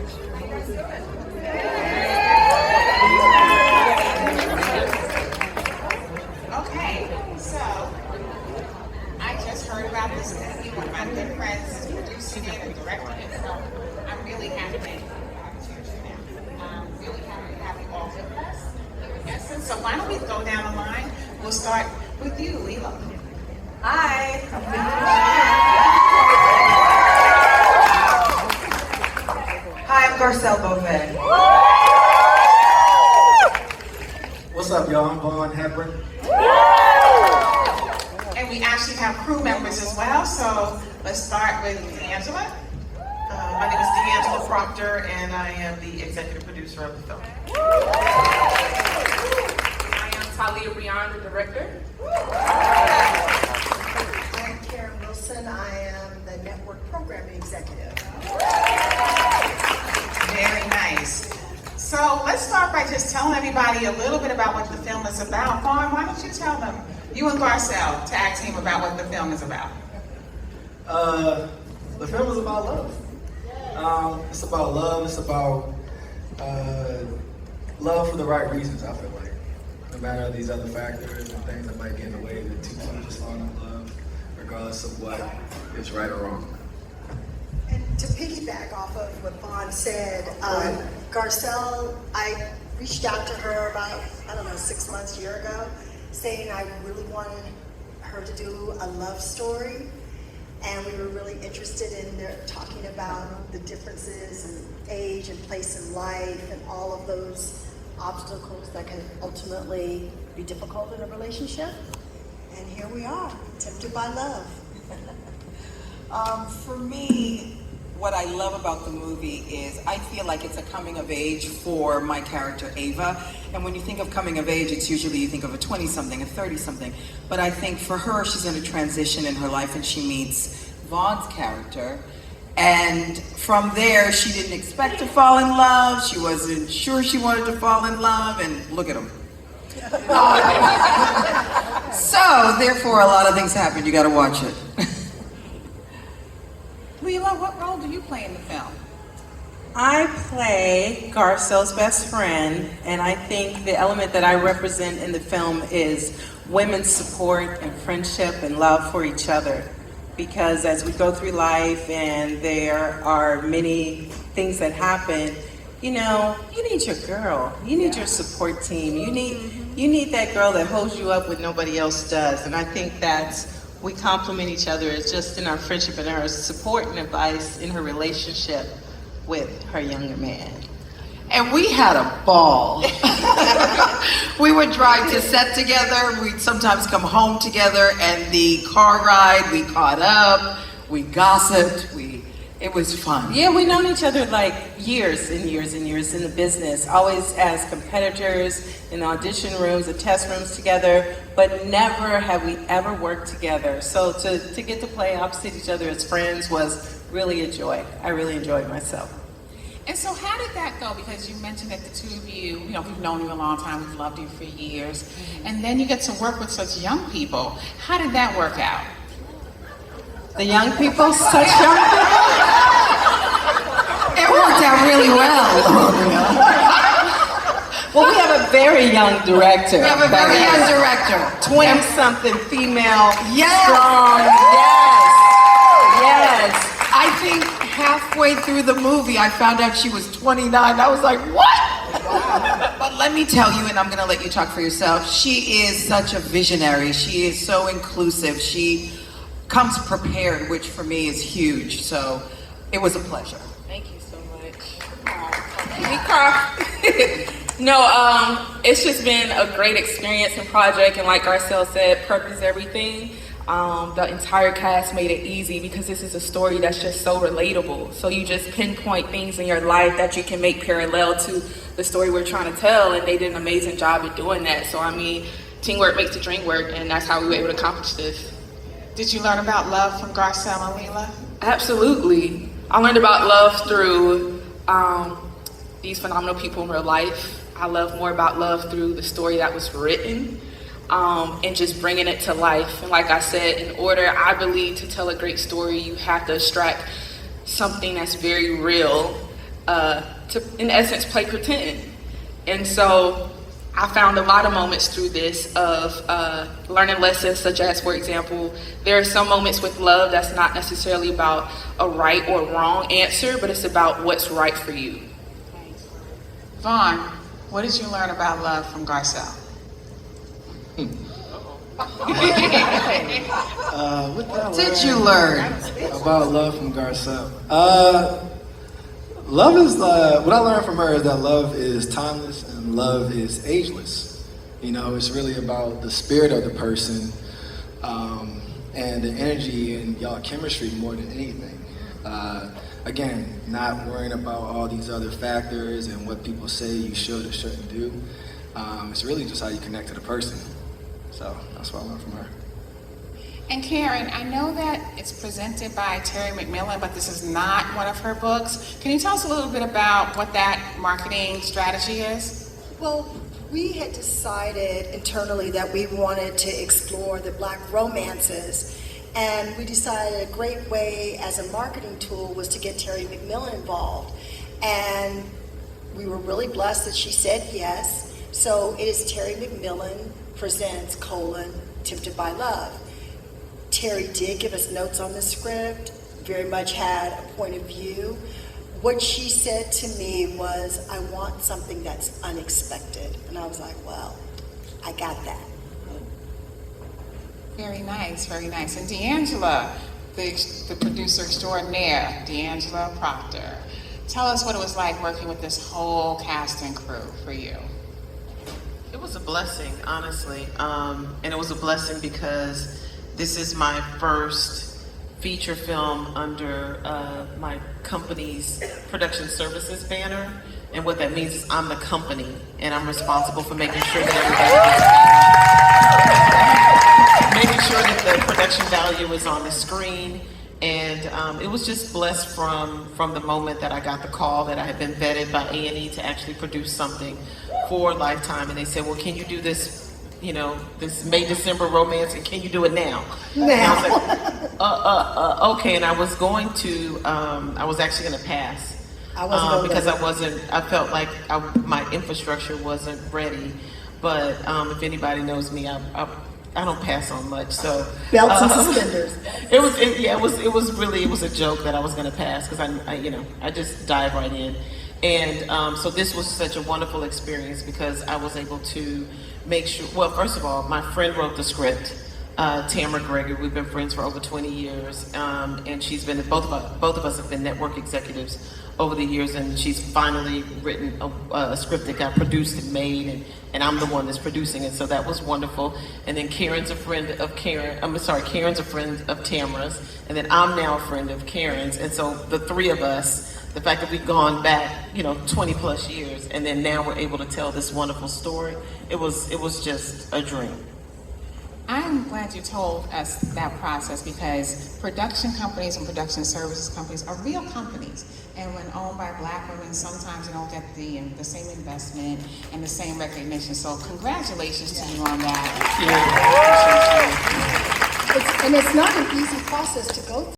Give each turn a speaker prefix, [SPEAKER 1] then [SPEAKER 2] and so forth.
[SPEAKER 1] Okay, so I just heard about this movie. One of my good friends is producing it and directing it, so I'm really happy to have you now. Really happy to have you all with us. In essence, so why don't we go down the line? We'll start with you, Lela.
[SPEAKER 2] Hi. Hi, I'm Garcelle Beauvais.
[SPEAKER 3] What's up, y'all? I'm Vaughn, Hebron.
[SPEAKER 1] And we actually have crew members as well, so let's start with D'Angela.
[SPEAKER 4] My name is D'Angela Proctor, and I am the executive producer of the film.
[SPEAKER 5] I am Talia Brian, the director.
[SPEAKER 6] I'm Karen Wilson. I am the network programming executive.
[SPEAKER 1] Very nice. So let's start by just telling everybody a little bit about what the film is about. Vaughn, why don't you tell them, you and Garcelle, tag team about what the film is about?
[SPEAKER 3] The film is about love. It's about love. It's about love for the right reasons, I feel like. No matter these other factors and things that might get in the way, the two people just fall in love, regardless of what is right or wrong.
[SPEAKER 6] And to piggyback off of what Vaughn said, Garcelle, I reached out to her about, 6 months, a year ago, saying I really wanted her to do a love story. And we were really interested in talking about the differences in age and place in life and all of those obstacles that can ultimately be difficult in a relationship. And here we are, tempted by love.
[SPEAKER 2] For me, what I love about the movie is I feel like it's a coming of age for my character Ava. And when you think of coming of age, it's usually you think of a 20-something, a 30-something. But I think for her, she's in a transition in her life and she meets Vaughn's character. And from there, she didn't expect to fall in love. She wasn't sure she wanted to fall in love. And look at him. So, therefore, a lot of things happen. You got to watch it.
[SPEAKER 1] Lela, what role do you play in the film?
[SPEAKER 7] I play Garcelle's best friend, and I think the element that I represent in the film is women's support and friendship and love for each other. Because as we go through life and there are many things that happen, you know, you need your girl, you need your support team, you need that girl that holds you up when nobody else does. And I think we complement each other as just in our friendship and our support and advice in her relationship with her younger man.
[SPEAKER 2] And we had a ball. We would drive to set together, we'd sometimes come home together, and the car ride, we caught up, we gossiped, it was fun.
[SPEAKER 7] Yeah, we've known each other like years and years and years in the business, always as competitors in audition rooms, the test rooms together, but never have we ever worked together. So to get to play opposite each other as friends was really a joy. I really enjoyed myself.
[SPEAKER 1] And so how did that go? Because you mentioned that the two of you, we've known you a long time, we've loved you for years, and then you get to work with such young people. How did that work out?
[SPEAKER 7] The young people, such young people?
[SPEAKER 2] It worked out really well.
[SPEAKER 7] Well, we have a very young director.
[SPEAKER 2] We have a very young director.
[SPEAKER 7] 20-something female,
[SPEAKER 2] Yes.
[SPEAKER 7] strong, yes.
[SPEAKER 2] I think halfway through the movie, I found out she was 29. I was like, what? But let me tell you, and I'm gonna let you talk for yourself, she is such a visionary. She is so inclusive. She comes prepared, which for me is huge. So it was a pleasure.
[SPEAKER 5] Thank you so much. We cry. No, it's just been a great experience and project, and like Garcelle said, purpose everything. The entire cast made it easy because this is a story that's just so relatable. So you just pinpoint things in your life that you can make parallel to the story we're trying to tell, and they did an amazing job at doing that. So I mean, teamwork makes the dream work, and that's how we were able to accomplish this.
[SPEAKER 1] Did you learn about love from Garcelle and Lela?
[SPEAKER 5] Absolutely. I learned about love through these phenomenal people in real life. I love more about love through the story that was written. And just bringing it to life. And like I said, in order, I believe, to tell a great story, you have to extract something that's very real to, in essence, play pretend. And so I found a lot of moments through this of learning lessons, such as, for example, there are some moments with love that's not necessarily about a right or wrong answer, but it's about what's right for you.
[SPEAKER 1] Vaughn, what did you learn about love from Garcelle?
[SPEAKER 3] What
[SPEAKER 2] Did you learn?
[SPEAKER 3] about love from Garcelle? Love is what I learned from her is that love is timeless and love is ageless. You know, it's really about the spirit of the person and the energy and y'all chemistry more than anything. Again, not worrying about all these other factors and what people say you should or shouldn't do. It's really just how you connect to the person. So that's what I learned from her.
[SPEAKER 1] And Karen, I know that it's presented by Terry McMillan, but this is not one of her books. Can you tell us a little bit about what that marketing strategy is?
[SPEAKER 6] Well, we had decided internally that we wanted to explore the Black romances, and we decided a great way as a marketing tool was to get Terry McMillan involved. And we were really blessed that she said yes. So it is Terry McMillan presents Tempted by Love. Terry did give us notes on the script, very much had a point of view. What she said to me was, I want something that's unexpected. And I was like, well, I got that.
[SPEAKER 1] Very nice, very nice. And D'Angela, the producer extraordinaire, D'Angela Proctor. Tell us what it was like working with this whole cast and crew for you.
[SPEAKER 4] It was a blessing, honestly. And it was a blessing because this is my first feature film under my company's production services banner. And what that means is I'm the company and I'm responsible for making sure that everybody making sure that the production value is on the screen. And it was just blessed from the moment that I got the call that I had been vetted by A&E to actually produce something for Lifetime. And they said, well, can you do this, you know, this May-December romance, and can you do it now? And I was like, okay. And I was going to, I was actually going to pass. Because I felt like my infrastructure wasn't ready. But if anybody knows me, I don't pass on much, so
[SPEAKER 6] Belts and suspenders.
[SPEAKER 4] It was a joke that I was going to pass because I just dive right in, and so this was such a wonderful experience because I was able to make sure. Well, first of all, my friend wrote the script, Tamara Gregory. We've been friends for over 20 years, and she's been both of us have been network executives over the years, and she's finally written a script that got produced and made, and I'm the one that's producing it, so that was wonderful. And then Karen's a friend of Karen's a friend of Tamara's, and then I'm now a friend of Karen's, and so the three of us, the fact that we've gone back, 20 plus years, and then now we're able to tell this wonderful story, it was just a dream.
[SPEAKER 1] I'm glad you told us that process because production companies and production services companies are real companies. And when owned by Black women, sometimes you don't get the same investment and the same recognition. So congratulations to you on that.
[SPEAKER 6] And it's not an easy process to go through.